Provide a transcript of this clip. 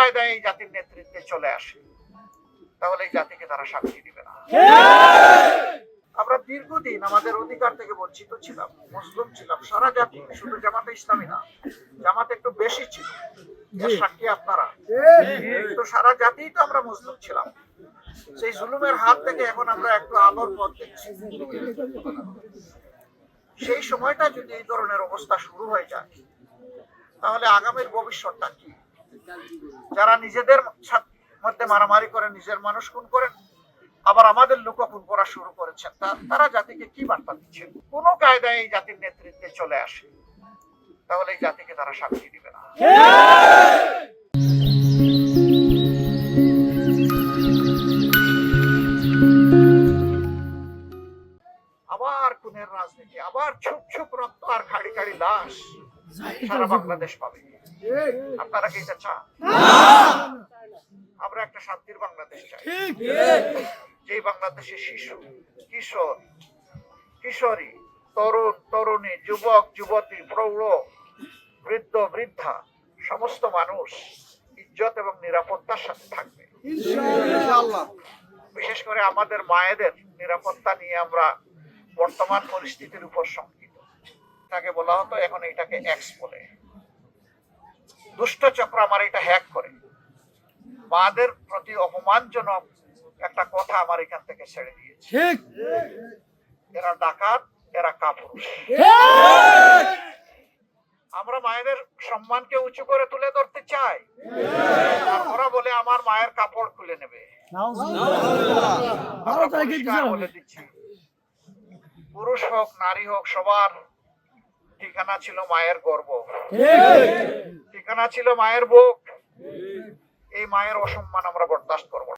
কায়দায় এই জাতির নেতৃত্বে চলে আসে, তাহলে এই জাতিকে তারা শান্তি দিবে না। আমরা দীর্ঘদিন আমাদের অধিকার থেকে বঞ্চিত ছিলাম, মুসলিম ছিলাম, সারা জাতি, শুধু জামাতে ইসলামী না, জামাতে একটু বেশি ছিল, এর সাক্ষী আপনারা। তো সারা জাতি তো আমরা মুসলিম ছিলাম। সেই জুলুমের হাত থেকে এখন আমরা একটু আলোর পথ দেখছি। সেই সময়টা যদি এই ধরনের অবস্থা শুরু হয়ে যায়, তাহলে আগামীর ভবিষ্যৎটা কি? যারা নিজেদের মধ্যে মারামারি করে, নিজের মানুষ খুন করেন, আবার আমাদের লোক খুন করা শুরু করেছেন, তারা জাতিকে কি বার্তা দিচ্ছেন? কোন কায়দায় এই জাতির নেতৃত্বে চলে আসে, তাহলে এই জাতিকে তারা শান্তি দিবে না। আবার খুনের রাজনীতি, আবার ছুপ ছুপ রক্ত আর খাড়ি খাড়ি লাশ সারা বাংলাদেশ পাবে। আপনারা কি এটা চান? আমরা একটা শান্তির বাংলাদেশ চাই, যে বাংলাদেশে শিশু, কিশোর, কিশোরী, তরুণ, তরুণী, যুবক, যুবতী, প্রৌঢ়, বৃদ্ধ, বৃদ্ধা, সমস্ত মানুষ ইজ্জত এবং নিরাপত্তার সাথে থাকবে। বিশেষ করে আমাদের মায়েদের নিরাপত্তা নিয়ে আমরা বর্তমান পরিস্থিতির উপর শঙ্কিত। তাকে বলা হতো, এখন এটাকে এক্স বলে। দুষ্ট চক্র আমার এটা হ্যাক করে মাদের প্রতি অপমানজনক একটা কথা আমার এখান থেকে ছেড়ে দিয়েছে। এরা ডাকাত, এরা কাপুরুষ। আমরা মায়েদের সম্মানকে উঁচু করে তুলে ধরতে চাই, আর ওরা বলে আমার মায়ের কাপড় খুলে নেবে। আমরা পরিষ্কার বলে দিচ্ছি, পুরুষ হোক নারী হোক, সবার ঠিকানা ছিল মায়ের গর্ভ, ঠিকানা ছিল মায়ের বুক। এই মায়ের অসম্মান আমরা বরদাস্ত করব